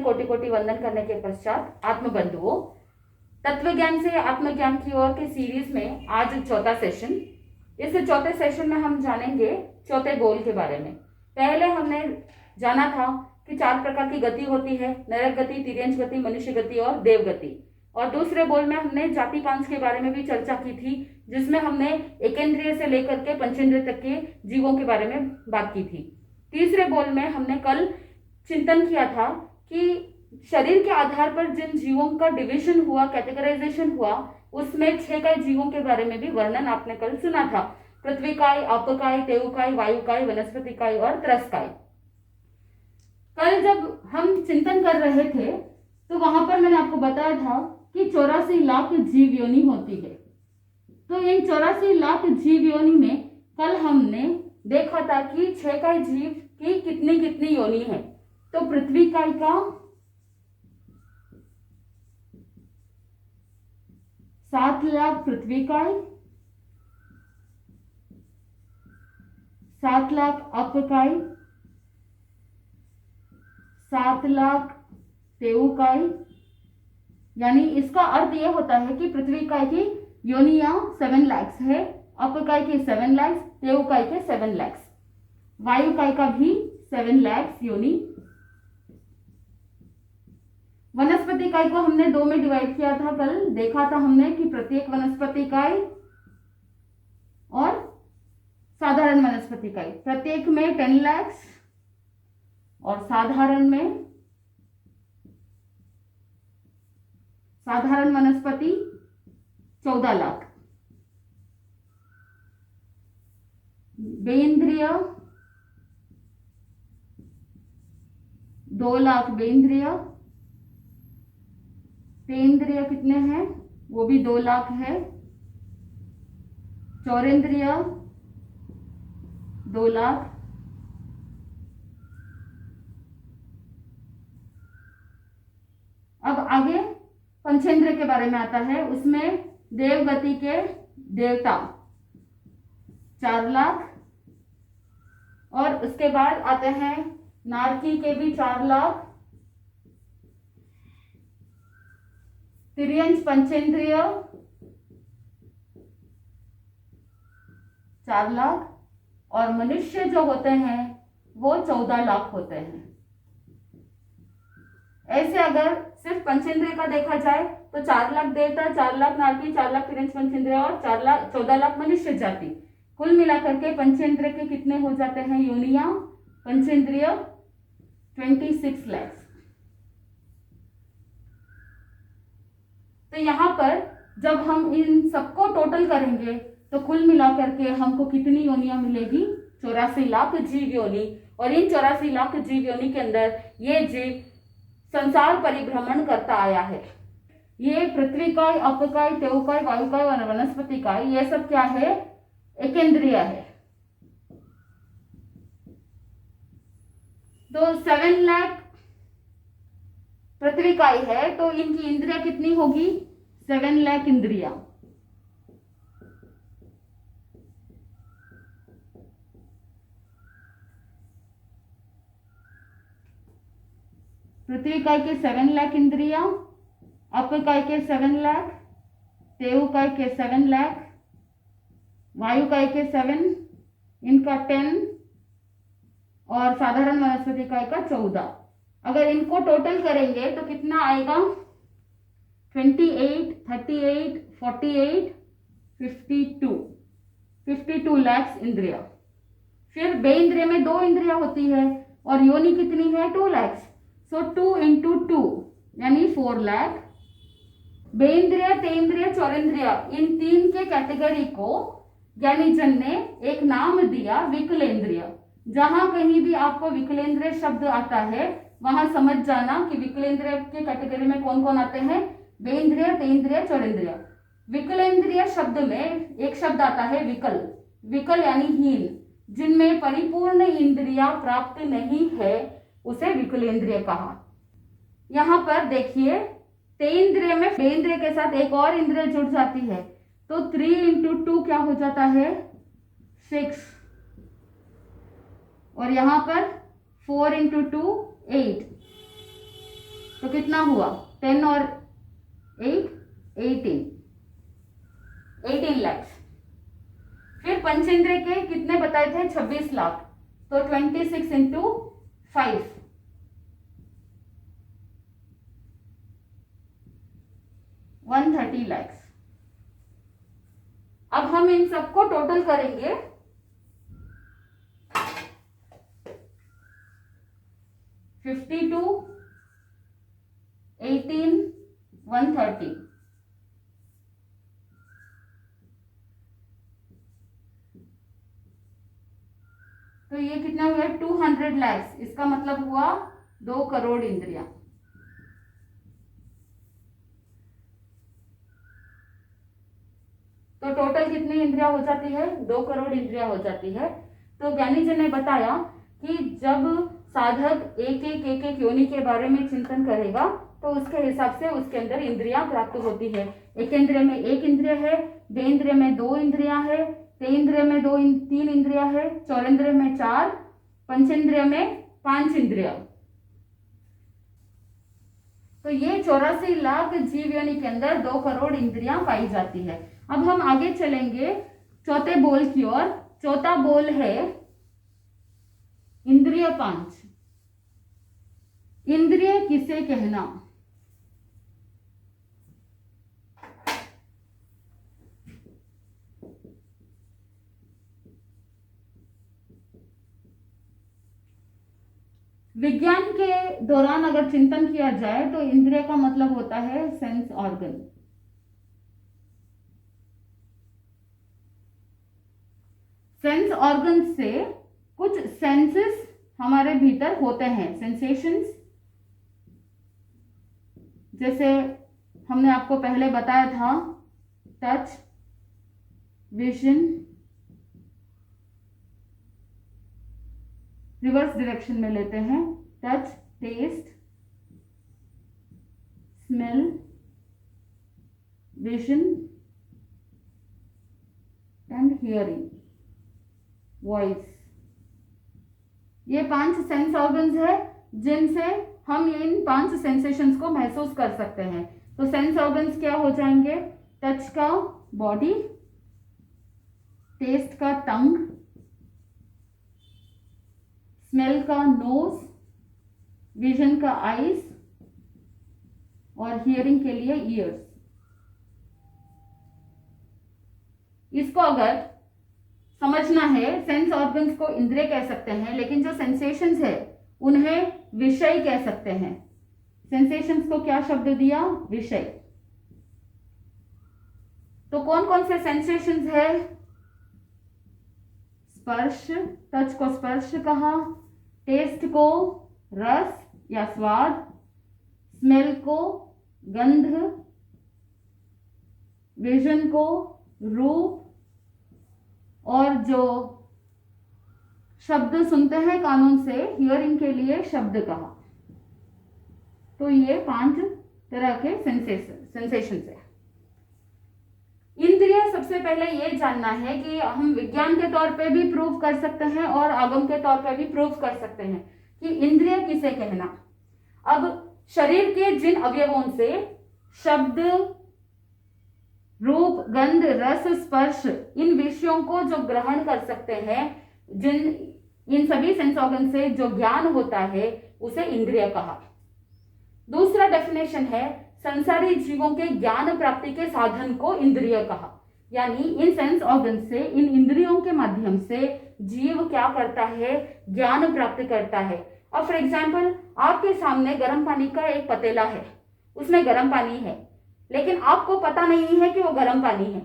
में कोटि कोटि वंदन करने के पश्चात आत्मबंधुओं, तत्व ज्ञान से आत्मज्ञान की ओर के सीरीज में आज चौथा सेशन। इस चौथे सेशन में हम जानेंगे चौथे गोल के बारे में। पहले हमने जाना था कि 4 प्रकार की गति होती है, नरक गति, तिर्यंच गति, मनुष्य गति और देव गति। और दूसरे गोल में हमने जाति पांच के बारे में भी चर्चा की थी, जिसमें हमने एकेंद्रिय से लेकर के पंचेंद्रिय तक के जीवों के बारे में बात की थी। तीसरे गोल में हमने कल चिंतन किया था कि शरीर के आधार पर जिन जीवों का डिवीजन हुआ, कैटेगराइजेशन हुआ, उसमें 6 काय जीवों के बारे में भी वर्णन आपने कल सुना था। पृथ्वी काय, अपकाय, तेवकाय, वायुकाय, वनस्पति काय और त्रसकाय। कल जब हम चिंतन कर रहे थे तो वहां पर मैंने आपको बताया था कि 84 लाख जीव योनि होती है। तो इन 84 लाख जीव योनि में कल हमने देखा था कि 6 काय जीव की कितनी कितनी योनि है। तो पृथ्वी काय का 7 लाख पृथ्वी काय, 7 लाख अपकाय, 7 लाख तेवकाय। यानी इसका अर्थ यह होता है कि पृथ्वी काय की योनियां 7 लाख है, अपकाय के 7 लाख, तेवकाय के 7 लाख, वायु काय का भी 7 लाख योनि। वनस्पति काय को हमने 2 में डिवाइड किया था। कल देखा था हमने कि प्रत्येक वनस्पति काय और साधारण वनस्पति काय। प्रत्येक में 10 लाख और साधारण वनस्पति 14 लाख। बेंद्रिय 2 लाख बेंद्रिय। तेंद्रिय कितने हैं? वो भी 2 लाख है। चौरेंद्रिय 2 लाख। अब आगे पंचेंद्रिय के बारे में आता है। उसमें देव गति के देवता 4 लाख और उसके बाद आते हैं नारकी के भी 4 लाख। तिर्यंच पंचेंद्रिय 4 लाख और मनुष्य जो होते हैं वो 14 लाख होते हैं। ऐसे अगर सिर्फ पंचेंद्रिय का देखा जाए तो 4 लाख देवता, 4 लाख नारकी, 4 लाख तिर्यंच पंचेंद्रिय और 14 लाख मनुष्य जाति। कुल मिलाकर के पंचेंद्रिय के कितने हो जाते हैं योनियां? पंचेंद्रिय 26 लाख। तो यहाँ पर जब हम इन सबको टोटल करेंगे तो कुल मिलाकर के हमको कितनी योनियां मिलेगी? 84 लाख जीव योनि। और इन 84 लाख जीव योनि के अंदर ये जीव संसार परिभ्रमण करता आया है। ये पृथ्वी काय, अपकाय, तेवकाय, वायुकाय और वनस्पति काय, ये सब क्या है? एकेंद्रिय है। तो 7 लाख पृथ्वी काय है तो इनकी इंद्रिया कितनी होगी? 7 लाख इंद्रिया। पृथ्वी काय के 7 लाख इंद्रिया, अपकाय के 7 लाख, तेवकाय के 7 लाख, वायुकाय के 7, इनका 10 और साधारण वनस्पति काय का 14। अगर इनको टोटल करेंगे तो कितना आएगा? 28, 38, 48, 52 लाख इंद्रिया। फिर बेइंद्रिय में 2 इंद्रिया होती है और योनि कितनी है? 2 लाख। सो 2 into 2 यानी 4 लाख। बेइंद्रिय, तेंद्रिय, चौरेंद्रिय, इन 3 के कैटेगरी को ज्ञानी जन ने एक नाम दिया विकलेंद्रिय। जहां कहीं भी आपको विकलेंद्रिय शब्द आता है वहां समझ जाना कि विकलेंद्रिय के कैटेगरी में कौन कौन आते हैं? बेइंद्रिय, तेंद्रिय, चौरेंद्रिय। विकलेंद्रिय शब्द में एक शब्द आता है विकल। विकल यानी हीन, जिनमें परिपूर्ण इंद्रिया प्राप्त नहीं है, उसे विकलेंद्रिय कहा। यहाँ पर देखिए, तेंद्रिय में बेंद्रिय के साथ एक और इंद्रिय जुड़ जाती है तो 3 into 2 क्या हो जाता है? 6। और यहाँ पर 4 into 2 8। तो कितना हुआ 10 और 8 18 लाख। फिर पंचेंद्रिय के कितने बताए थे 26 लाख, तो 26 इंटू 5 130 लाख। अब हम इन सबको टोटल करेंगे, 52 18 130, तो ये कितना हुआ 200 लाख। इसका मतलब हुआ 2 करोड़ इंद्रियां। तो टोटल कितनी इंद्रियां हो जाती है 2 करोड़ इंद्रियां हो जाती है। तो ज्ञानी जी ने बताया कि जब साधक एक योनि के बारे में चिंतन करेगा तो उसके हिसाब से उसके अंदर इंद्रियां प्राप्त होती है। एक इंद्रिय में 1 इंद्रिय है, द्विंद्रिय में 2 इंद्रियां है, तेन्द्रिय में 3 इंद्रियां है, चौरेंद्रिय में 4, पंचेंद्रिय में 5 इंद्रिया। तो ये 84 लाख जीव योनि के अंदर 2 करोड़ इंद्रियां पाई जाती है। अब हम आगे चलेंगे चौथे बोल की ओर। चौथा बोल है इंद्रिय 5। इंद्रिय किसे कहना? विज्ञान के दौरान अगर चिंतन किया जाए तो इंद्रिय का मतलब होता है सेंस ऑर्गन। सेंस ऑर्गन से कुछ सेंसेस हमारे भीतर होते हैं, सेंसेशंस। जैसे हमने आपको पहले बताया था, टच, विजन, रिवर्स डायरेक्शन में लेते हैं, touch, taste, smell, vision and hearing, voice. ये 5 सेंस ऑर्गन्स है जिनसे हम इन 5 सेंसेशंस को महसूस कर सकते हैं। तो सेंस ऑर्गन्स क्या हो जाएंगे? टच का बॉडी, टेस्ट का टंग, स्मेल का नोज, विजन का आईज और हियरिंग के लिए ईयर्स। इसको अगर समझना है, सेंस ऑर्गन्स को इंद्रिय कह सकते हैं, लेकिन जो सेंसेशंस है उन्हें विषय कह सकते हैं। सेंसेशंस को क्या शब्द दिया? विषय। तो कौन कौन से सेंसेशंस है? स्पर्श, टच को स्पर्श कहा, टेस्ट को रस या स्वाद, स्मेल को गंध, विजन को रूप, और जो शब्द सुनते हैं कानून से, हियरिंग के लिए शब्द कहा। तो ये 5 तरह के सेंसेशंस है। इंद्रिय, सबसे पहले ये जानना है कि हम विज्ञान के तौर पे भी प्रूव कर सकते हैं और आगम के तौर पे भी प्रूव कर सकते हैं कि इंद्रिय किसे कहना। अब शरीर के जिन अवयवों से शब्द, रूप, गंध, रस, स्पर्श, इन विषयों को जो ग्रहण कर सकते हैं, इन सभी सेंस ऑर्गन से जो ज्ञान होता है उसे इंद्रिय कहा। दूसरा डेफिनेशन है, संसारी जीवों के ज्ञान प्राप्ति के साधन को इंद्रिय कहा। यानी इन सेंस ऑर्गन से, इन इंद्रियों के माध्यम से जीव क्या करता है? ज्ञान प्राप्त करता है। अब फॉर एग्जाम्पल, आपके सामने गर्म पानी का एक पतीला है, उसमें गर्म पानी है, लेकिन आपको पता नहीं है कि वो गर्म पानी है।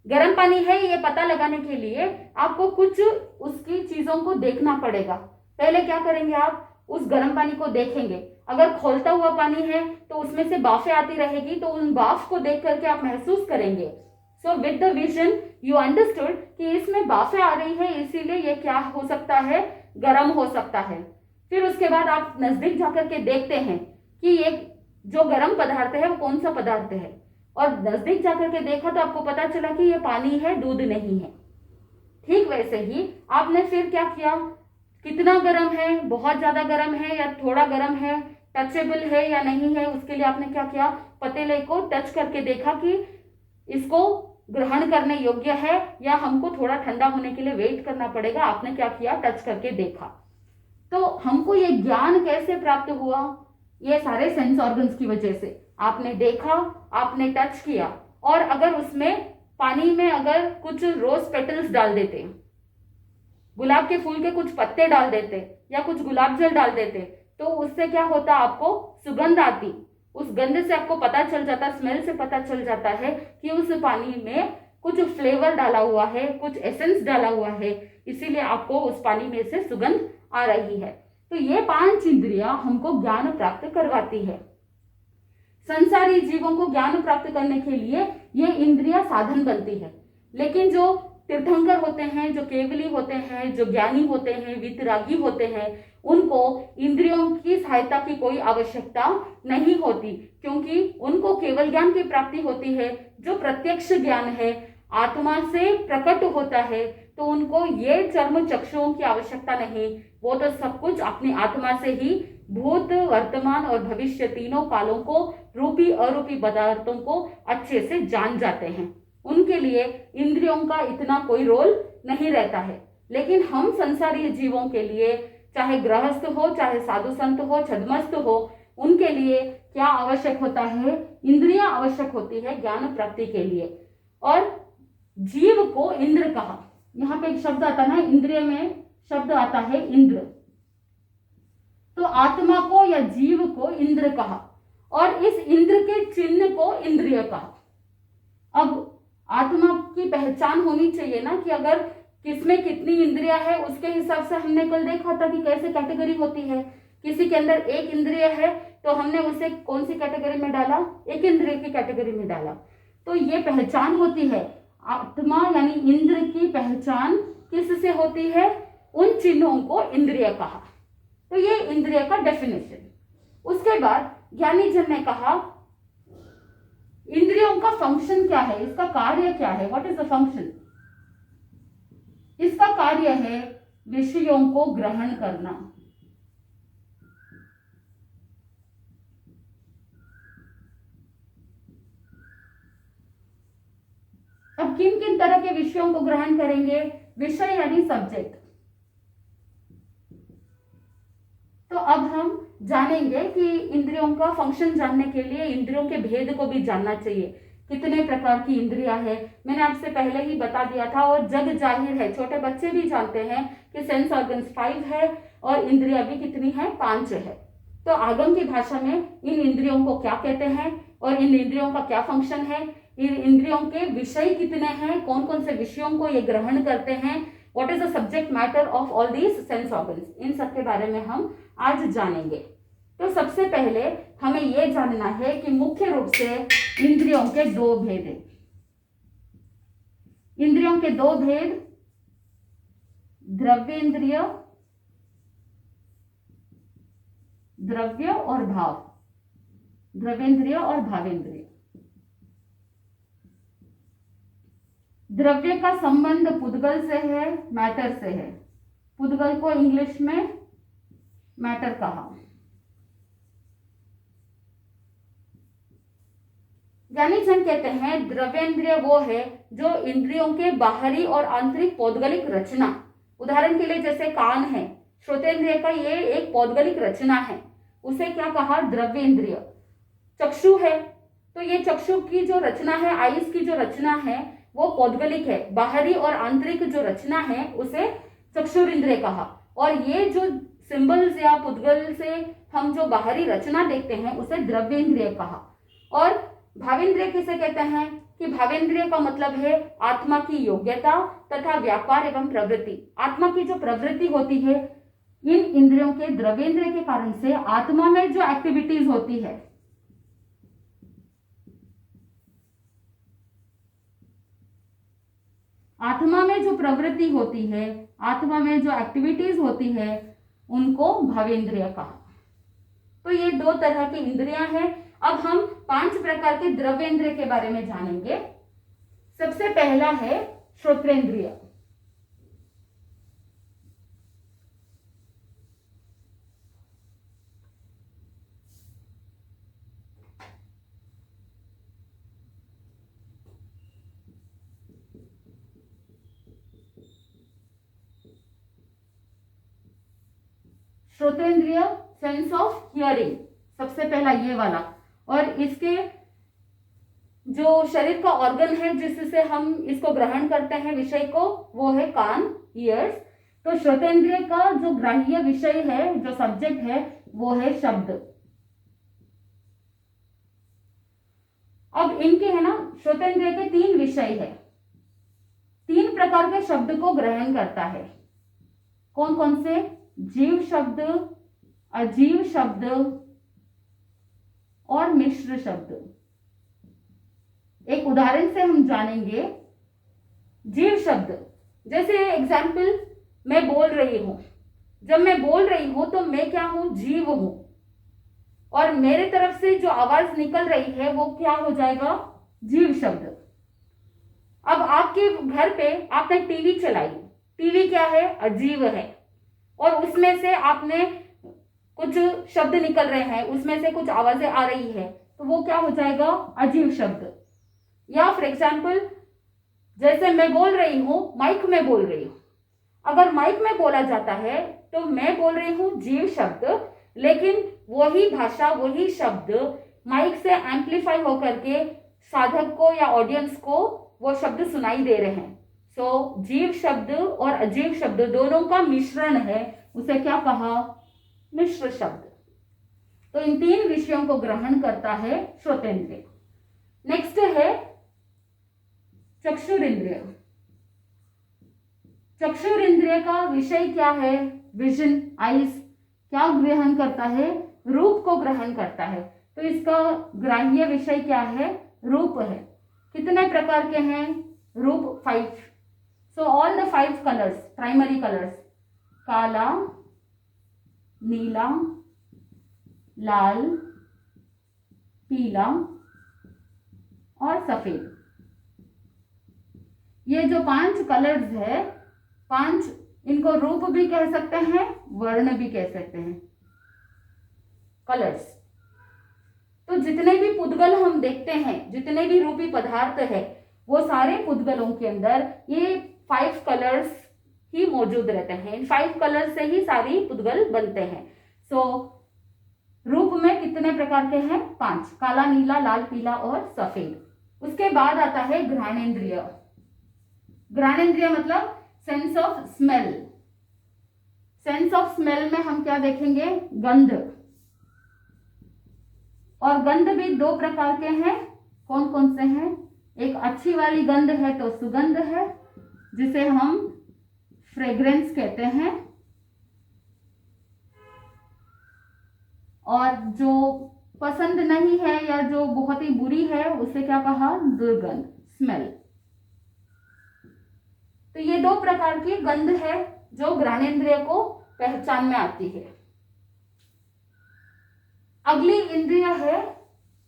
गर्म पानी है ये पता लगाने के लिए आपको कुछ उसकी चीजों को देखना पड़ेगा। पहले क्या करेंगे? आप उस गर्म पानी को देखेंगे। अगर खौलता हुआ पानी है तो उसमें से बाफे आती रहेगी, तो उन बाफ को देख करके आप महसूस करेंगे। So with the vision you understood कि इसमें बाफे आ रही है, इसीलिए ये क्या हो सकता है? गर्म हो सकता है। फिर उसके बाद आप नजदीक जाकर के देखते हैं कि ये जो गर्म पदार्थ है वो कौन सा पदार्थ है, और नजदीक जाकर के देखा तो आपको पता चला कि ये पानी है, दूध नहीं है। ठीक वैसे ही आपने फिर क्या किया? कितना गर्म है? बहुत ज्यादा गर्म है या थोड़ा गर्म है? टचेबल है या नहीं है, उसके लिए आपने क्या किया, पतीले को टच करके देखा कि इसको ग्रहण करने योग्य है या हमको थोड़ा ठंडा होने के लिए वेट करना पड़ेगा। आपने क्या किया, टच करके देखा। तो हमको ये ज्ञान कैसे प्राप्त हुआ, ये सारे सेंस ऑर्गन्स की वजह से। आपने देखा, आपने टच किया, और अगर उसमें पानी में अगर कुछ रोज पेटल्स डाल देते, गुलाब के फूल के कुछ पत्ते डाल देते या कुछ गुलाब जल डाल देते, तो उससे क्या होता, आपको सुगंध आती। उस गंध से आपको पता चल जाता, स्मेल से पता चल जाता है कि उस पानी में कुछ फ्लेवर डाला हुआ है, कुछ एसेंस डाला हुआ है, इसीलिए आपको उस पानी में से सुगंध आ रही है। तो ये 5 इंद्रियां हमको ज्ञान प्राप्त करवाती है। संसारी जीवों को ज्ञान प्राप्त करने के लिए ये इंद्रियां साधन बनती है, लेकिन जो तीर्थंकर होते हैं, जो केवली होते हैं, जो ज्ञानी होते हैं, वितरागी होते हैं, उनको इंद्रियों की सहायता की कोई आवश्यकता नहीं होती, क्योंकि उनको केवल ज्ञान की प्राप्ति होती है, जो प्रत्यक्ष ज्ञान है, आत्मा से प्रकट होता है। तो उनको ये चर्म चक्षुओं की आवश्यकता नहीं, वो तो सब कुछ अपनी आत्मा से ही भूत, वर्तमान और भविष्य तीनों कालों को, रूपी अरूपी पदार्थों को अच्छे से जान जाते हैं। उनके लिए इंद्रियों का इतना कोई रोल नहीं रहता है। लेकिन हम संसारी जीवों के लिए, चाहे गृहस्थ हो, चाहे साधु संत हो, छद्मस्त हो, उनके लिए क्या आवश्यक होता है, इंद्रियां आवश्यक होती है ज्ञान प्राप्ति के लिए। और जीव को इंद्र कहा, यहाँ पे एक शब्द आता है, इंद्रिय में शब्द आता है इंद्र, तो आत्मा को या जीव को इंद्र कहा, और इस इंद्र के चिन्ह को इंद्रिय कहा। अब आत्मा की पहचान होनी चाहिए ना, कि अगर किसमें कितनी इंद्रियां है, उसके हिसाब से हमने कल देखा था कि कैसे कैटेगरी होती है। किसी के अंदर एक इंद्रिय है तो हमने उसे कौन सी कैटेगरी में डाला, एक इंद्रिय की कैटेगरी में डाला। तो ये पहचान होती है, आत्मा यानी इंद्र की पहचान किससे होती है, उन चिन्हों को इंद्रिय कहा। तो ये इंद्रिय का डेफिनेशन। उसके बाद ज्ञानी जन ने कहा इंद्रियों का फंक्शन क्या है, इसका कार्य क्या है, व्हाट इज द फंक्शन। इसका कार्य है विषयों को ग्रहण करना। अब किन किन तरह के विषयों को ग्रहण करेंगे, विषय यानी सब्जेक्ट। तो अब हम जानेंगे कि इंद्रियों का फंक्शन जानने के लिए इंद्रियों के भेद को भी जानना चाहिए, कितने प्रकार की इंद्रियां है। मैंने आपसे पहले ही बता दिया था, और जग जाहिर है, छोटे बच्चे भी जानते हैं कि सेंस ऑर्गन्स 5 है और इंद्रियां भी कितनी है, 5 है। तो आगम की भाषा में इन इंद्रियों को क्या कहते हैं और इन इंद्रियों का क्या फंक्शन है, इन इंद्रियों के विषय कितने हैं, कौन कौन से विषयों को ये ग्रहण करते हैं, what is the subject matter of all these sense organs, इन सब के बारे में हम आज जानेंगे। तो सबसे पहले हमें यह जानना है कि मुख्य रूप से इंद्रियों के 2 भेद हैं। इंद्रियों के 2 भेद, द्रव्येंद्रिय, द्रव्य और भाव, द्रव्येंद्रिय और भावेंद्रिय। द्रव्य का संबंध पुद्गल से है, मैटर से है। पुद्गल को इंग्लिश में मैटर कहा। ज्ञानी जन कहते हैं द्रव्येंद्रिय वो है जो इंद्रियों के बाहरी और आंतरिक पौद्गलिक रचना, उदाहरण के लिए जैसे कान है, श्रोतेंद्रिय का ये एक पौद्गलिक रचना है, उसे क्या कहा, द्रव्येंद्रिय। चक्षु है तो ये चक्षु की जो रचना है, आईज की जो रचना है वो पौद्गलिक है, बाहरी और आंतरिक जो रचना है उसे चक्षुरिंद्रिय कहा। और ये जो सिंबल्स या पुद्गल से हम जो बाहरी रचना देखते हैं उसे द्रव्येंद्रिय कहा। और भावेंद्रिय किसे कहते हैं, कि भावेंद्रिय का मतलब है आत्मा की योग्यता तथा व्यापार एवं प्रवृत्ति। आत्मा की जो प्रवृत्ति होती है, इन इंद्रियों के द्रव्येंद्रिय के कारण से आत्मा में जो एक्टिविटीज होती है, आत्मा में जो प्रवृत्ति होती है, आत्मा में जो एक्टिविटीज होती है, उनको भावेंद्रिय कहा। तो ये 2 तरह की इंद्रियां हैं। अब हम 5 प्रकार के द्रव्येंद्रिय के बारे में जानेंगे। सबसे पहला है श्रोत्रेंद्रिय। श्रोतेंद्रिय सेंस ऑफ हियरिंग, सबसे पहला ये वाला। और इसके जो शरीर का ऑर्गन है जिससे हम इसको ग्रहण करते हैं विषय को, वो है कान, ईयर्स। तो श्रोतेंद्रिय का जो ग्राह्य विषय है, जो सब्जेक्ट है, वो है शब्द। अब इनके है ना, श्रोतेंद्रिय के 3 विषय है, 3 प्रकार के शब्द को ग्रहण करता है। कौन कौन से? जीव शब्द, अजीव शब्द और मिश्र शब्द। एक उदाहरण से हम जानेंगे। जीव शब्द, जैसे एग्जाम्पल, मैं बोल रही हूं। जब मैं बोल रही हूं तो मैं क्या हूं? जीव हूं। और मेरे तरफ से जो आवाज निकल रही है वो क्या हो जाएगा? जीव शब्द। अब आपके घर पे आपने टीवी चलाई, टीवी क्या है? अजीव है। और उसमें से आपने कुछ शब्द निकल रहे हैं, उसमें से कुछ आवाजें आ रही है, तो वो क्या हो जाएगा? अजीव शब्द। या फॉर एग्जाम्पल, जैसे मैं बोल रही हूं, माइक में बोल रही हूं। अगर माइक में बोला जाता है तो मैं बोल रही हूं जीव शब्द, लेकिन वही भाषा, वही शब्द माइक से एम्पलीफाई होकर के साधक को या ऑडियंस को वो शब्द सुनाई दे रहे हैं। सो जीव शब्द और अजीव शब्द दोनों का मिश्रण है, उसे क्या कहा? मिश्र शब्द। तो इन 3 विषयों को ग्रहण करता है श्रोतेंद्रिय। नेक्स्ट है चक्षुरिंद्रिय। चक्षुरिंद्रिय का विषय क्या है? Vision, eyes. क्या ग्रहण करता है? रूप को ग्रहण करता है। तो इसका ग्राह्य विषय क्या है? रूप है। कितने प्रकार के हैं रूप? 5। So all the 5 colours, primary colours, काला, नीला, लाल, पीला और सफेद। ये जो 5 कलर्स है, 5, इनको रूप भी कह सकते हैं, वर्ण भी कह सकते हैं, कलर्स। तो जितने भी पुद्गल हम देखते हैं, जितने भी रूपी पदार्थ है, वो सारे पुद्गलों के अंदर ये 5 कलर्स ही मौजूद रहते हैं। इन 5 कलर्स से ही सारी पुद्गल बनते हैं। सो रूप में कितने प्रकार के हैं? 5, काला, नीला, लाल, पीला और सफेद। उसके बाद आता है घ्राणेन्द्रिय। घ्राणेन्द्रिय मतलब sense of smell. Sense of smell में हम क्या देखेंगे? गंध। और गंध भी 2 प्रकार के हैं। कौन कौन से हैं? एक अच्छी वाली गंध है तो सुगंध है, जिसे हम फ्रेग्रेंस कहते हैं। और जो पसंद नहीं है या जो बहुत ही बुरी है, उसे क्या कहा? दुर्गंध, स्मेल। तो ये 2 प्रकार की गंध है जो घ्राणेन्द्रिय को पहचान में आती है। अगली इंद्रिय है,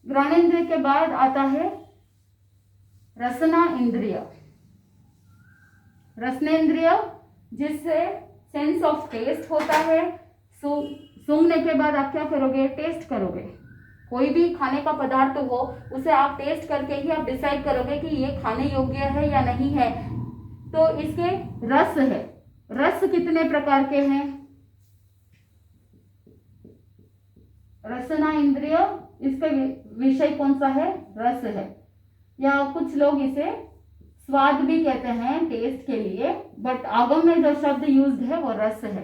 घ्राणेन्द्रिय के बाद आता है रसना इंद्रिय। रसनेन्द्रिय जिससे सेंस ऑफ टेस्ट होता है। सूंघने के बाद आप क्या करोगे? टेस्ट करोगे। कोई भी खाने का पदार्थ हो, उसे आप टेस्ट करके ही आप डिसाइड करोगे कि ये खाने योग्य है या नहीं है। तो इसके रस है। रस कितने प्रकार के हैं? रसना इंद्रिय, इसका विषय कौन सा है? रस है। या कुछ लोग इसे स्वाद भी कहते हैं टेस्ट के लिए, बट आगम में जो शब्द यूज्ड है वो रस है।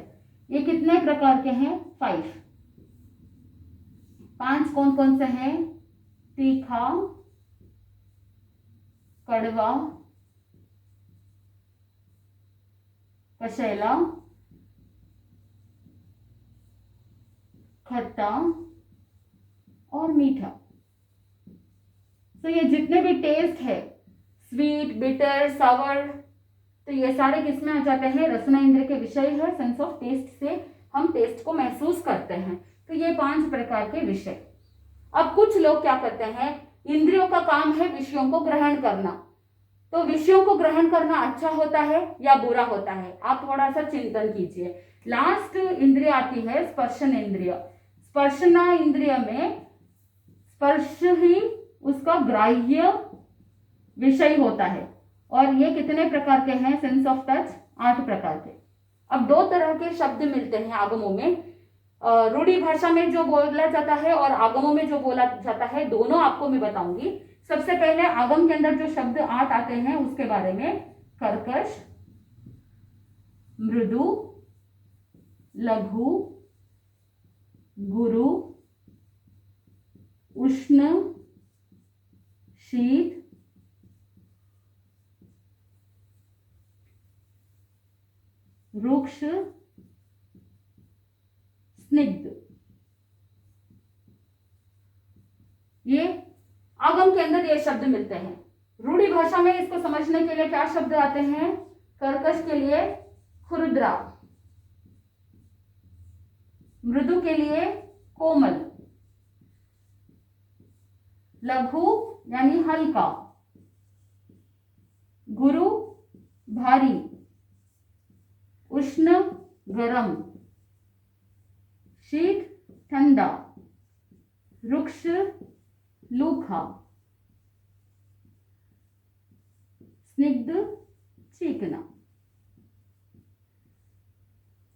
ये कितने प्रकार के हैं? 5। 5 कौन कौन से हैं? तीखा, कड़वा, कशैला, खट्टा और मीठा। तो ये जितने भी टेस्ट है, स्वीट, बिटर, सावर, तो ये सारे किसमें आ जाते हैं? रसना इंद्रिय के विषय है। सेंस ऑफ टेस्ट से हम टेस्ट को महसूस करते हैं। तो ये 5 प्रकार के विषय। अब कुछ लोग क्या करते हैं? इंद्रियों का काम है विषयों को ग्रहण करना। तो विषयों को ग्रहण करना अच्छा होता है या बुरा होता है? आप थोड़ा सा चिंतन कीजिए। लास्ट इंद्रिय आती है स्पर्शन इंद्रिय। स्पर्शना इंद्रिय में स्पर्श ही उसका ग्राह्य विषय होता है। और ये कितने प्रकार के हैं? सेंस ऑफ टच 8 प्रकार के। अब 2 तरह के शब्द मिलते हैं आगमों में। रूढ़ी भाषा में जो बोला जाता है और आगमों में जो बोला जाता है, दोनों आपको मैं बताऊंगी। सबसे पहले आगम के अंदर जो शब्द आठ आते हैं उसके बारे में, कर्कश, मृदु, लघु, गुरु, उष्ण, शीत, रुक्ष, स्निग्ध। ये आगम के अंदर ये शब्द मिलते हैं। रूढ़ी भाषा में इसको समझने के लिए क्या शब्द आते हैं? कर्कश के लिए खुरद्रा, मृदु के लिए कोमल, लघु यानी हल्का, गुरु भारी, उष्ण गरम, शीत ठंडा, रुक्ष लूखा, स्निग्ध चीकना।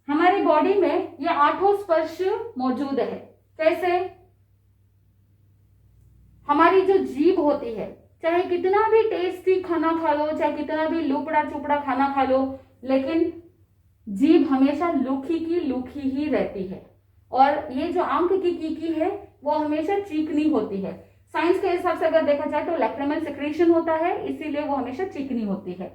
हमारी बॉडी में ये आठों स्पर्श मौजूद है। कैसे? हमारी जो जीभ होती है, चाहे कितना भी टेस्टी खाना खा लो, चाहे कितना भी लुपड़ा चुपड़ा खाना खा लो, लेकिन जीभ हमेशा लूखी की लूखी ही रहती है। और ये जो आंख की कीकी है वो हमेशा चीकनी होती है। साइंस के हिसाब से अगर देखा जाए तो लैक्रिमल सिक्रीशन होता है, इसीलिए वो हमेशा चिकनी होती है।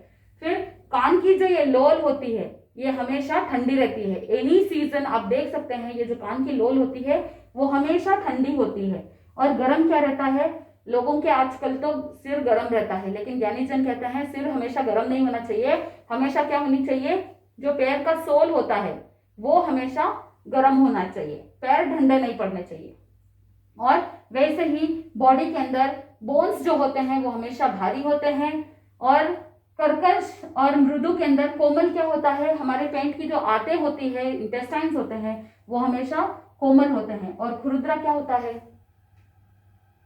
फिर कान की जो ये लोल होती है ये हमेशा ठंडी रहती है। एनी सीजन आप देख सकते हैं, ये जो कान की लोल होती है वो हमेशा ठंडी होती है। और गर्म क्या रहता है? लोगों के आजकल तो सिर गर्म रहता है, लेकिन ज्ञानी जन कहते हैं सिर हमेशा गर्म नहीं होना चाहिए। हमेशा क्या होनी चाहिए? जो पैर का सोल होता है वो हमेशा गर्म होना चाहिए, पैर ठंडे नहीं पड़ने चाहिए। और वैसे ही बॉडी के अंदर बोन्स जो होते हैं वो हमेशा भारी होते हैं। और कर्कश और मृदु के अंदर कोमल क्या होता है? हमारे पेट की जो आंतें होती है, इंटेस्टाइन्स होते हैं, वो हमेशा कोमल होते हैं। और खुरद्रा क्या होता है?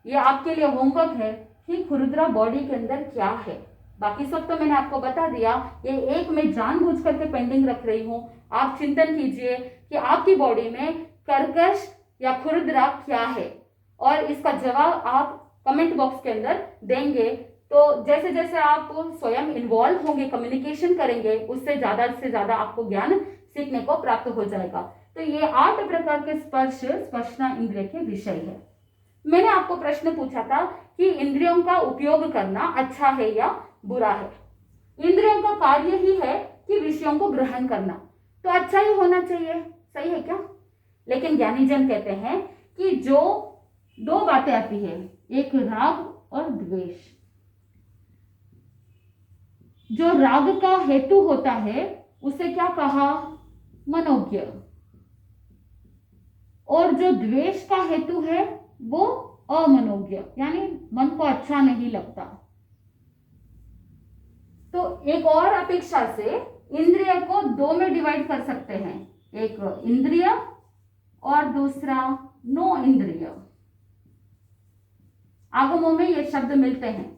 ये आपके लिए होमवर्क है कि खुरद्रा बॉडी के अंदर क्या है। बाकी सब तो मैंने आपको बता दिया, ये एक मैं जानबूझ करके पेंडिंग रख रही हूं। आप चिंतन कीजिए कि आपकी बॉडी में कर्कश या खुरद्रा क्या है, और इसका जवाब आप कमेंट बॉक्स के अंदर देंगे। तो जैसे जैसे आप स्वयं इन्वॉल्व होंगे, कम्युनिकेशन करेंगे, उससे ज्यादा से ज्यादा आपको ज्ञान सीखने को प्राप्त हो जाएगा। तो ये 8 प्रकार के स्पर्श स्पर्शना इंद्रिय के विषय है। मैंने आपको प्रश्न पूछा था कि इंद्रियों का उपयोग करना अच्छा है या बुरा है। इंद्रियों का कार्य ही है कि विषयों को ग्रहण करना, तो अच्छा ही होना चाहिए। सही है क्या? लेकिन ज्ञानी जन कहते हैं कि जो 2 बातें आती है, एक राग और द्वेष। जो राग का हेतु होता है उसे क्या कहा? मनोज्ञ। और जो द्वेष का हेतु है वो अमनोज्ञ, यानी मन को अच्छा नहीं लगता। तो एक और अपेक्षा से इंद्रिय को 2 में डिवाइड कर सकते हैं, एक इंद्रिय और दूसरा नो इंद्रिय। आगमों में ये शब्द मिलते हैं।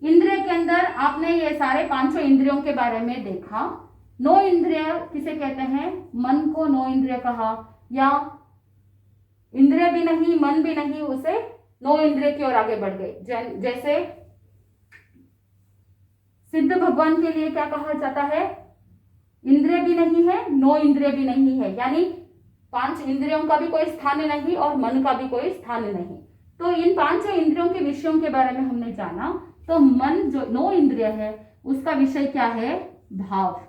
इंद्रिय के अंदर आपने ये सारे 5 इंद्रियों के बारे में देखा। नो इंद्रिय किसे कहते हैं? मन को नो इंद्रिय कहा, या इंद्रिय भी नहीं मन भी नहीं, उसे नो इंद्रिय की ओर आगे बढ़ गए। जैसे सिद्ध भगवान के लिए क्या कहा जाता है? इंद्रिय भी नहीं है, नो इंद्रिय भी नहीं है, यानी 5 इंद्रियों का भी कोई स्थान नहीं और मन का भी कोई स्थान नहीं। तो इन 5 इंद्रियों के विषयों के बारे में हमने जाना। तो मन जो नो इंद्रिय है उसका विषय क्या है? भाव।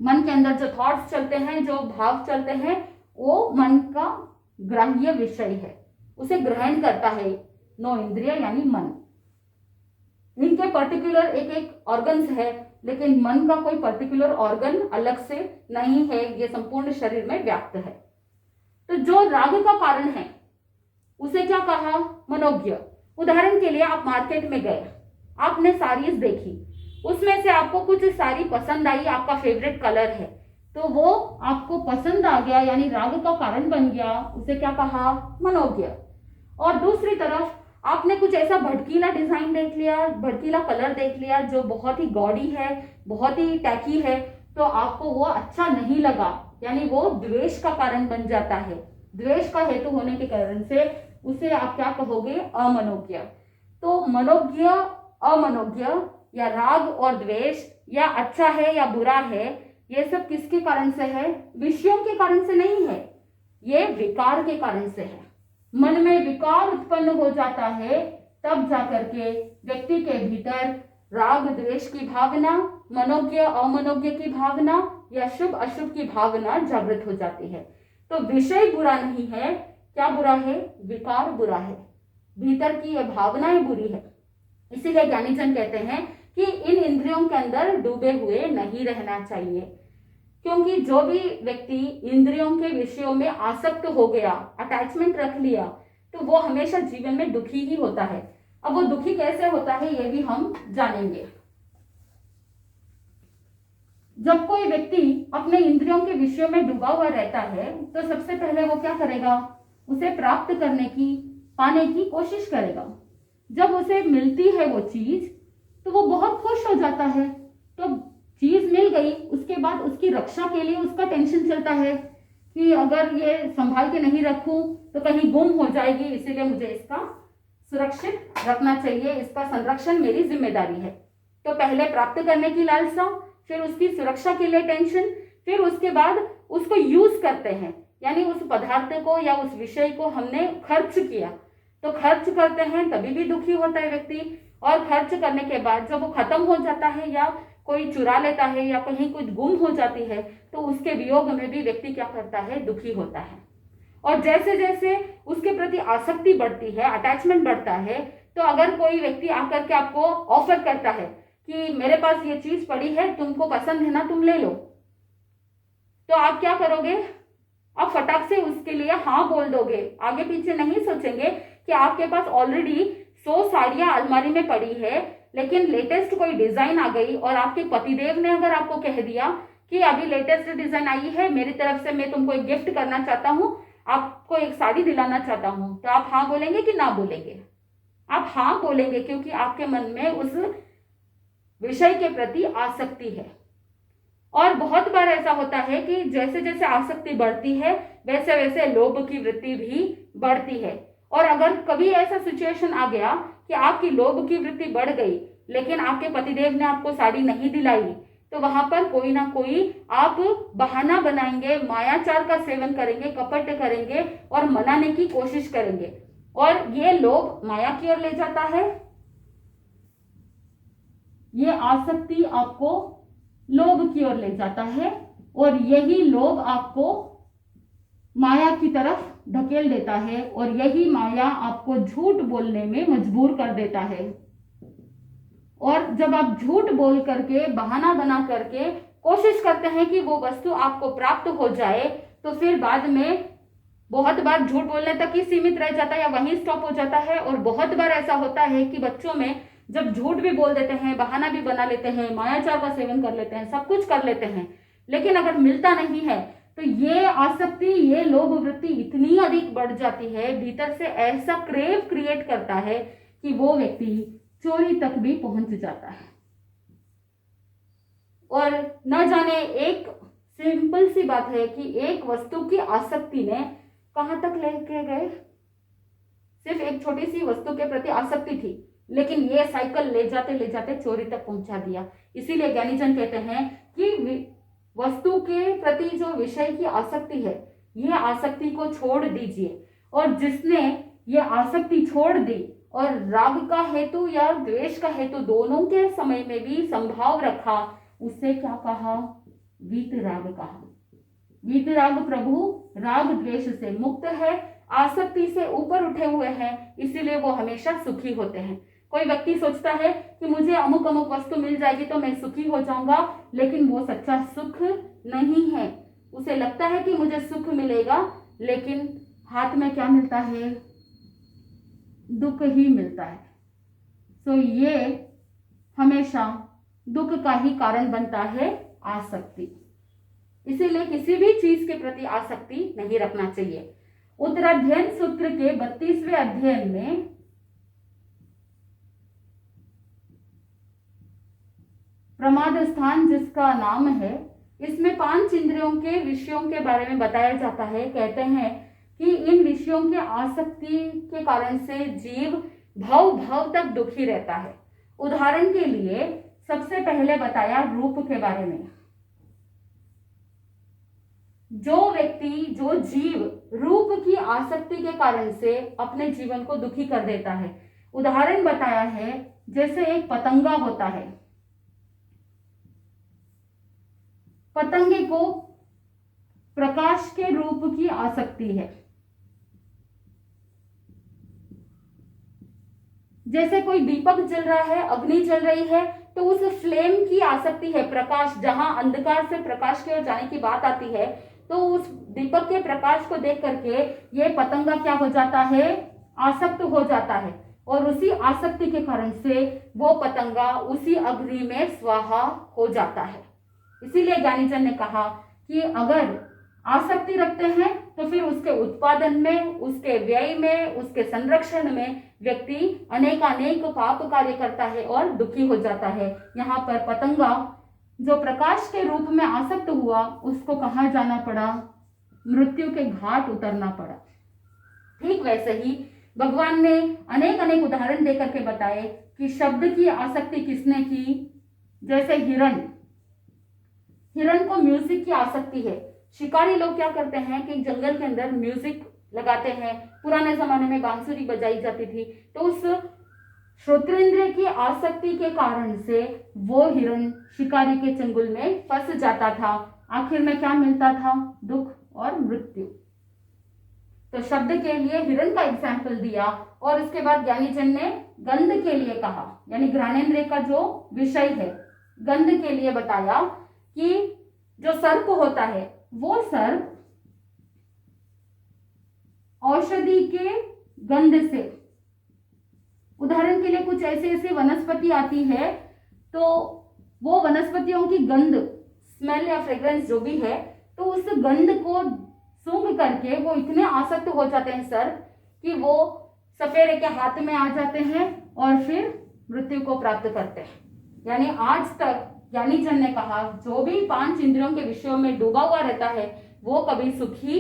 मन के अंदर जो थॉट्स चलते हैं, जो भाव चलते हैं, वो मन का ग्राह्य विषय है, उसे ग्रहण करता है नो इंद्रिय यानी मन। इनके पर्टिकुलर एक एक ऑर्गन्स है, लेकिन मन का कोई पर्टिकुलर ऑर्गन अलग से नहीं है, ये संपूर्ण शरीर में व्याप्त है। तो जो राग का कारण है उसे क्या कहा? मनोज्ञ। उदाहरण के लिए आप मार्केट में गए, आपने साड़ीज देखी, उसमें से आपको कुछ साड़ी पसंद आई, आपका फेवरेट कलर है, तो वो आपको पसंद आ गया, यानी राग का कारण बन गया, उसे क्या कहा? मनोज्ञ। और दूसरी तरफ आपने कुछ ऐसा भड़कीला डिजाइन देख लिया, भड़कीला कलर देख लिया जो बहुत ही गॉडी है, बहुत ही टैकी है, तो आपको वो अच्छा नहीं लगा, यानी वो द्वेष का कारण बन जाता है। द्वेष का हेतु होने के कारण से उसे आप क्या कहोगे? अमनोज्ञ। तो मनोज्ञ, अमनोज्ञ या राग और द्वेष या अच्छा है या बुरा है, ये सब किसके कारण से है? विषयों के कारण से नहीं है, ये विकार के कारण से है। मन में विकार उत्पन्न हो जाता है, तब जाकर के व्यक्ति के भीतर राग द्वेष की भावना, मनोज्ञ अमनोज्ञ की भावना या शुभ अशुभ की भावना जागृत हो जाती है। तो विषय बुरा नहीं है, क्या बुरा है? विकार बुरा है, भीतर की यह भावनाएं बुरी है। इसीलिए ज्ञानीजन कहते हैं कि इन इंद्रियों के अंदर डूबे हुए नहीं रहना चाहिए, क्योंकि जो भी व्यक्ति इंद्रियों के विषयों में आसक्त हो गया, अटैचमेंट रख लिया, तो वो हमेशा जीवन में दुखी ही होता है। अब वो दुखी कैसे होता है ये भी हम जानेंगे। जब कोई व्यक्ति अपने इंद्रियों के विषयों में डूबा हुआ रहता है, तो सबसे पहले वो क्या करेगा? उसे प्राप्त करने की, पाने की कोशिश करेगा। जब उसे मिलती है वो चीज, तो वो बहुत खुश हो जाता है। तो चीज मिल गई, उसके बाद उसकी रक्षा के लिए उसका टेंशन चलता है कि अगर ये संभाल के नहीं रखूं तो कहीं गुम हो जाएगी, इसीलिए मुझे इसका सुरक्षित रखना चाहिए, इसका संरक्षण मेरी जिम्मेदारी है। तो पहले प्राप्त करने की लालसा, फिर उसकी सुरक्षा के लिए टेंशन, फिर उसके बाद उसको यूज करते हैं, यानी उस पदार्थ को या उस विषय को हमने खर्च किया, तो खर्च करते हैं तभी भी दुखी होता है व्यक्ति। और खर्च करने के बाद जब वो खत्म हो जाता है या कोई चुरा लेता है या कहीं कुछ गुम हो जाती है, तो उसके वियोग में भी व्यक्ति क्या करता है? दुखी होता है। और जैसे जैसे उसके प्रति आसक्ति बढ़ती है, अटैचमेंट बढ़ता है, तो अगर कोई व्यक्ति आकर के आपको ऑफर करता है कि मेरे पास ये चीज पड़ी है, तुमको पसंद है ना, तुम ले लो, तो आप क्या करोगे? आप फटाक से उसके लिए हाँ बोल दोगे, आगे पीछे नहीं सोचेंगे कि आपके पास ऑलरेडी 100 साड़ियां अलमारी में पड़ी है, लेकिन लेटेस्ट कोई डिजाइन आ गई और आपके पतिदेव ने अगर आपको कह दिया कि अभी लेटेस्ट डिजाइन आई है, मेरी तरफ से मैं तुमको एक गिफ्ट करना चाहता हूँ, आपको एक साड़ी दिलाना चाहता हूँ, तो आप हाँ बोलेंगे कि ना बोलेंगे? आप हाँ बोलेंगे, क्योंकि आपके मन में उस विषय के प्रति आसक्ति है। और बहुत बार ऐसा होता है कि जैसे जैसे आसक्ति बढ़ती है, वैसे वैसे लोभ की वृत्ति भी बढ़ती है। और अगर कभी ऐसा सिचुएशन आ गया कि आपकी लोभ की वृत्ति बढ़ गई, लेकिन आपके पतिदेव ने आपको साड़ी नहीं दिलाई, तो वहां पर कोई ना कोई आप बहाना बनाएंगे, मायाचार का सेवन करेंगे, कपट करेंगे और मनाने की कोशिश करेंगे, और ये लोभ माया की ओर ले जाता है। ये आसक्ति आपको लोभ की ओर ले जाता है, और यही लोभ आपको माया की तरफ धकेल देता है, और यही माया आपको झूठ बोलने में मजबूर कर देता है। और जब आप झूठ बोल करके, बहाना बना करके कोशिश करते हैं कि वो वस्तु आपको प्राप्त हो जाए, तो फिर बाद में बहुत बार झूठ बोलने तक ही सीमित रह जाता है या वहीं स्टॉप हो जाता है। और बहुत बार ऐसा होता है कि बच्चों में जब झूठ भी बोल देते हैं, बहाना भी बना लेते हैं, मायाचार का सेवन कर लेते हैं, सब कुछ कर लेते हैं, लेकिन अगर मिलता नहीं है, तो ये आसक्ति, ये लोभ वृत्ति इतनी अधिक बढ़ जाती है, भीतर से ऐसा क्रेव क्रिएट करता है कि वो व्यक्ति चोरी तक भी पहुंच जाता है। और न जाने, एक सिंपल सी बात है कि एक वस्तु की आसक्ति ने कहां तक लेके गए? सिर्फ एक छोटी सी वस्तु के प्रति आसक्ति थी, लेकिन ये साइकिल ले जाते चोरी तक पहुंचा दिया। इसीलिए ज्ञानीजन कहते हैं कि वस्तु के प्रति जो विषय की आसक्ति है, ये आसक्ति को छोड़ दीजिए। और जिसने ये आसक्ति छोड़ दी और राग का हेतु या द्वेष का हेतु दोनों के समय में भी संभाव रखा, उससे क्या कहा? वीतराग कहा। वीतराग प्रभु राग द्वेष से मुक्त है, आसक्ति से ऊपर उठे हुए हैं, इसीलिए वो हमेशा सुखी होते हैं। कोई व्यक्ति सोचता है कि मुझे अमुक अमुक वस्तु मिल जाएगी तो मैं सुखी हो जाऊंगा, लेकिन वो सच्चा सुख नहीं है। उसे लगता है कि मुझे सुख मिलेगा, लेकिन हाथ में क्या मिलता है? दुख ही मिलता है। तो ये हमेशा दुख का ही कारण बनता है, आसक्ति। इसीलिए किसी भी चीज के प्रति आसक्ति नहीं रखना चाहिए। उत्तराध्ययन सूत्र के 32वें अध्ययन में प्रमाद स्थान, जिसका नाम है इसमें 5 इंद्रियों के विषयों के बारे में बताया जाता है। कहते हैं कि इन विषयों की आसक्ति के कारण से जीव भव भव तक दुखी रहता है। उदाहरण के लिए सबसे पहले बताया रूप के बारे में। जो व्यक्ति, जो जीव रूप की आसक्ति के कारण से अपने जीवन को दुखी कर देता है। उदाहरण बताया है, जैसे एक पतंगा होता है। पतंगे को प्रकाश के रूप की आसक्ति है। जैसे कोई दीपक जल रहा है, अग्नि जल रही है, तो उस फ्लेम की आसक्ति है। प्रकाश, जहां अंधकार से प्रकाश की ओर जाने की बात आती है, तो उस दीपक के प्रकाश को देख करके ये पतंगा क्या हो जाता है, आसक्त हो जाता है। और उसी आसक्ति के कारण से वो पतंगा उसी अग्नि में स्वाहा हो जाता है। इसीलिए ज्ञानीजन ने कहा कि अगर आसक्ति रखते हैं तो फिर उसके उत्पादन में, उसके व्यय में, उसके संरक्षण में व्यक्ति अनेकानेक पाप कार्य करता है और दुखी हो जाता है। यहाँ पर पतंगा जो प्रकाश के रूप में आसक्त हुआ, उसको कहाँ जाना पड़ा, मृत्यु के घाट उतरना पड़ा। ठीक वैसे ही भगवान ने अनेक अनेक उदाहरण देकर के बताए कि शब्द की आसक्ति किसने की। जैसे हिरण को म्यूजिक की आसक्ति है। शिकारी लोग क्या करते हैं कि जंगल के अंदर म्यूजिक लगाते हैं। पुराने जमाने में बांसुरी बजाई जाती थी, तो उस श्रोत्रेंद्रिय की आसक्ति के कारण से वो हिरण शिकारी के चंगुल में फंस जाता था। आखिर में क्या मिलता था, दुख और मृत्यु। तो शब्द के लिए हिरण का एग्जाम्पल दिया और इसके बाद ज्ञानीजन ने गंध के लिए कहा, यानी घ्राणेंद्रिय का जो विषय है, गंध के लिए बताया कि जो सर्प होता है, वो सर्प औषधि के गंध से, उदाहरण के लिए कुछ ऐसे ऐसे वनस्पति आती है, तो वो वनस्पतियों की गंध, स्मेल या फ्रेग्रेंस जो भी है, तो उस गंध को सूंघ करके वो इतने आसक्त हो जाते हैं सर्प कि वो सफेरे के हाथ में आ जाते हैं और फिर मृत्यु को प्राप्त करते हैं। यानी आज तक ज्ञानीजन ने कहा, जो भी 5 इंद्रियों के विषयों में डूबा हुआ रहता है वो कभी सुखी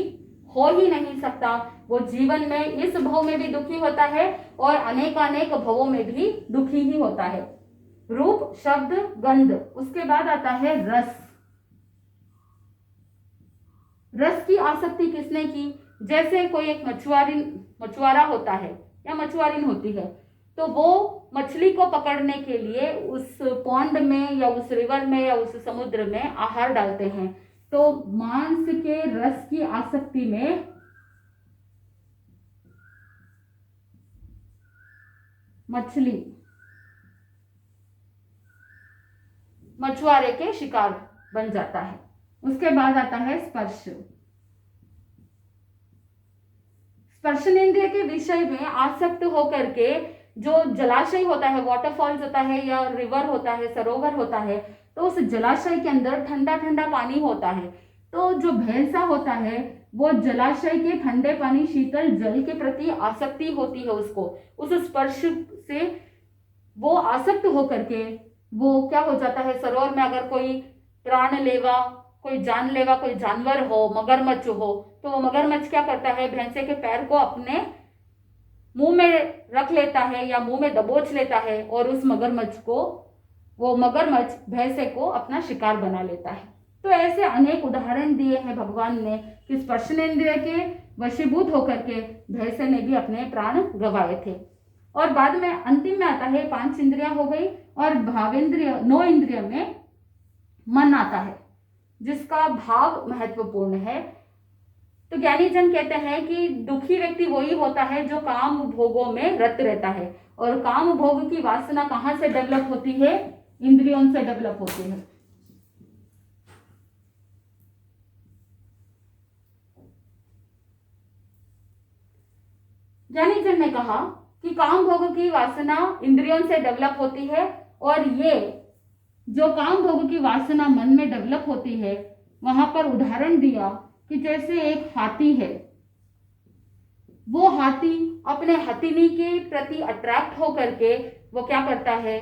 हो ही नहीं सकता। वो जीवन में इस भव में भी दुखी होता है और अनेकानेक भवों में भी दुखी ही होता है। रूप, शब्द, गंध, उसके बाद आता है रस। रस की आसक्ति किसने की। जैसे कोई एक मछुआरा होता है या मछुआरिन होती है, तो वो मछली को पकड़ने के लिए उस पॉन्ड में या उस रिवर में या उस समुद्र में आहार डालते हैं। तो मांस के रस की आसक्ति में मछली मछुआरे के शिकार बन जाता है। उसके बाद आता है स्पर्श। स्पर्शनेंद्रिय के विषय में आसक्त होकर के जो जलाशय होता है, वाटरफॉल्स होता है या रिवर होता है, सरोवर होता है, तो उस जलाशय के अंदर ठंडा ठंडा पानी होता है। तो जो भैंसा होता है वो जलाशय के ठंडे पानी, शीतल जल के प्रति आसक्ति होती है उसको। उस स्पर्श से वो आसक्त होकर के वो क्या हो जाता है, सरोवर में अगर कोई प्राण लेवा, कोई जानलेवा, कोई जानवर हो, मगरमच्छ हो, तो वो मगरमच्छ क्या करता है, भैंसे के पैर को अपने मुंह में रख लेता है या मुंह में दबोच लेता है और उस मगरमच्छ को, वो मगरमच्छ भैंसे को अपना शिकार बना लेता है। तो ऐसे अनेक उदाहरण दिए हैं भगवान ने कि स्पर्शनेंद्रिय के वशीभूत होकर के भैंसे ने भी अपने प्राण गंवाए थे। और बाद में अंतिम में आता है 5 इंद्रियां हो गई और भावेंद्रिय, 9 इंद्रिय में मन आता है जिसका भाव महत्वपूर्ण है। तो ज्ञानीजन कहते हैं कि दुखी व्यक्ति वही होता है जो काम भोगों में रत रहता है। और काम भोग की वासना कहां से डेवलप होती है, इंद्रियों से डेवलप होती है। ज्ञानीजन ने कहा कि काम भोग की वासना इंद्रियों से डेवलप होती है और ये जो काम भोग की वासना मन में डेवलप होती है, वहां पर उदाहरण दिया कि जैसे एक हाथी है, वो हाथी अपने हथिनी के प्रति अट्रैक्ट होकर के वो क्या करता है,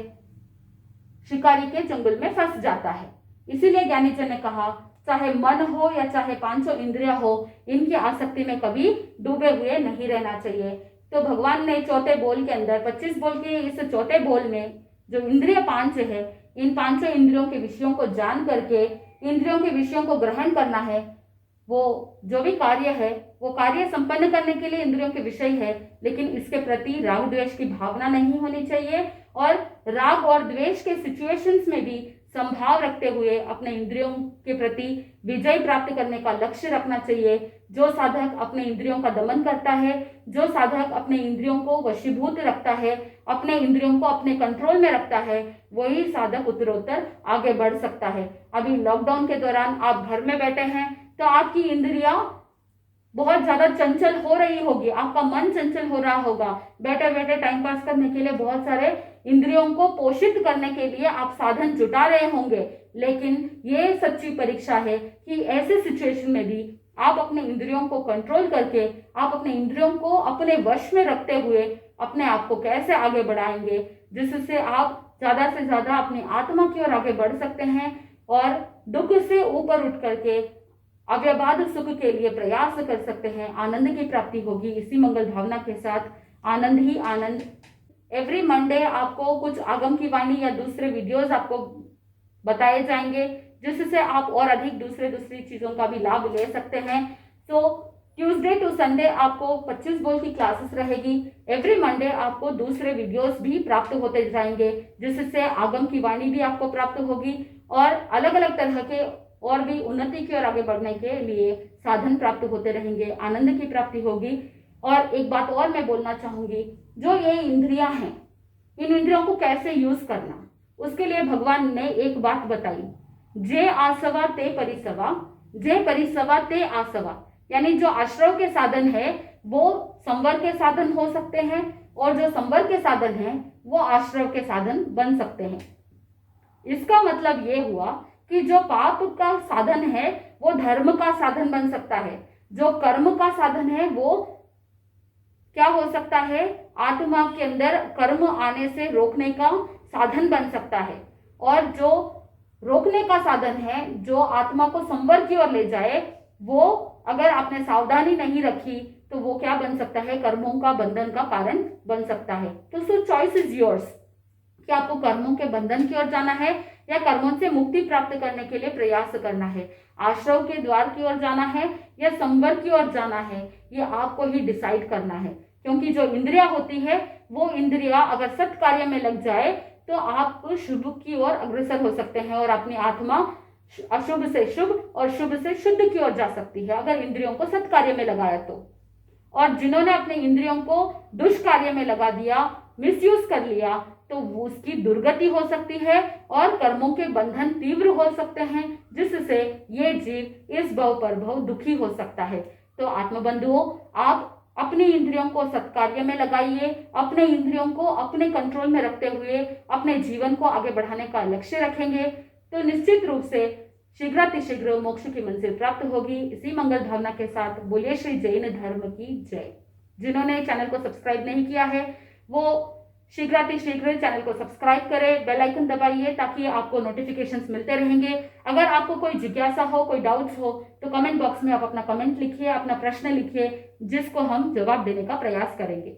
शिकारी के चंगुल में फंस जाता है। इसीलिए ज्ञानीजन ने कहा चाहे मन हो या चाहे पांचों इंद्रिया हो, इनकी आसक्ति में कभी डूबे हुए नहीं रहना चाहिए। तो भगवान ने चौथे बोल के अंदर 25 बोल के इस चौथे बोल में जो इंद्रिय पांच है, इन पांचों इंद्रियों के विषयों को जान करके इंद्रियों के विषयों को ग्रहण करना है। वो जो भी कार्य है वो कार्य संपन्न करने के लिए इंद्रियों के विषय है, लेकिन इसके प्रति राग द्वेष की भावना नहीं होनी चाहिए और राग और द्वेष के सिचुएशंस में भी संभाव रखते हुए अपने इंद्रियों के प्रति विजय प्राप्त करने का लक्ष्य रखना चाहिए। जो साधक अपने इंद्रियों का दमन करता है, जो साधक अपने इंद्रियों को वशीभूत रखता है, अपने इंद्रियों को अपने कंट्रोल में रखता है, वही साधक उत्तरोत्तर आगे बढ़ सकता है। अभी लॉकडाउन के दौरान आप घर में बैठे हैं तो आपकी इंद्रियां बहुत ज्यादा चंचल हो रही होगी, आपका मन चंचल हो रहा होगा। बैठे बैठे टाइम पास करने के लिए बहुत सारे इंद्रियों को पोषित करने के लिए आप साधन जुटा रहे होंगे, लेकिन ये सच्ची परीक्षा है कि ऐसे सिचुएशन में भी आप अपने इंद्रियों को कंट्रोल करके, आप अपने इंद्रियों को अपने वश में रखते हुए अपने आप को कैसे आगे बढ़ाएंगे, जिससे आप ज्यादा से ज्यादा अपनी आत्मा की ओर आगे बढ़ सकते हैं और दुख से ऊपर उठ करके अव्यबाद सुख के लिए प्रयास कर सकते हैं। आनंद की प्राप्ति होगी। इसी मंगल भावना के साथ आनंद ही आनंद। एवरी मंडे आपको कुछ आगम की वाणी या दूसरे वीडियोस आपको बताए जाएंगे, जिससे आप और अधिक दूसरी चीजों का भी लाभ ले सकते हैं। तो ट्यूसडे टू संडे आपको 25 बोल की क्लासेस रहेगी। एवरी मंडे आपको दूसरे वीडियोस भी प्राप्त होते जाएंगे, जिससे आगम की वाणी भी आपको प्राप्त होगी और अलग अलग तरह के और भी उन्नति की ओर आगे बढ़ने के लिए साधन प्राप्त होते रहेंगे। आनंद की प्राप्ति होगी। और एक बात और मैं बोलना चाहूंगी, जो ये इंद्रियां हैं, इन इंद्रियों को कैसे यूज करना, उसके लिए भगवान ने एक बात बताई, जे आसवा ते परिसवा, जे परिसवा ते आसवा। यानी जो आश्रव के साधन है वो संवर के साधन हो सकते हैं और जो संवर के साधन है वो आश्रव के साधन बन सकते हैं। इसका मतलब ये हुआ कि जो पाप का साधन है वो धर्म का साधन बन सकता है, जो कर्म का साधन है वो क्या हो सकता है, आत्मा के अंदर कर्म आने से रोकने का साधन बन सकता है, और जो रोकने का साधन है, जो आत्मा को संवर की ओर ले जाए, वो अगर आपने सावधानी नहीं रखी तो वो क्या बन सकता है, कर्मों का बंधन का कारण बन सकता है। तो सो चॉइस इज योर्स कि आपको कर्मों के बंधन की ओर जाना है या कर्मों से मुक्ति प्राप्त करने के लिए प्रयास करना है, आश्रव के द्वार की ओर जाना है या संवर की ओर जाना है, ये आपको ही डिसाइड करना है। क्योंकि जो इंद्रिया होती है वो इंद्रिया अगर सत् कार्य में लग जाए तो आप शुभ की ओर अग्रसर हो सकते हैं और अपनी आत्मा अशुभ से शुभ और शुभ से शुद्ध की ओर जा सकती है, अगर इंद्रियों को सत् कार्य में लगाया तो। और जिन्होंने अपने इंद्रियों को दुष्कार्य में लगा दिया, मिसयूज कर लिया, तो उसकी दुर्गति हो सकती है और कर्मों के बंधन तीव्र हो सकते हैं, जिससे ये जीव इस भव पर भव दुखी हो सकता है। तो आत्मबंधुओं, आप अपनी इंद्रियों को सत्कार्य में लगाइए, अपने इंद्रियों को अपने कंट्रोल में रखते हुए अपने जीवन को आगे बढ़ाने का लक्ष्य रखेंगे तो निश्चित रूप से शीघ्रातिशीघ्र मोक्ष की मंजिल प्राप्त होगी। इसी मंगल भावना के साथ बोलिए श्री जैन धर्म की जय। जिन्होंने चैनल को सब्सक्राइब नहीं किया है वो शीघ्रातिशीघ्र चैनल को सब्सक्राइब करें, बेल आइकन दबाइए ताकि आपको नोटिफिकेशंस मिलते रहेंगे। अगर आपको कोई जिज्ञासा हो, कोई डाउट्स हो तो कमेंट बॉक्स में आप अपना कमेंट लिखिए, अपना प्रश्न लिखिए, जिसको हम जवाब देने का प्रयास करेंगे।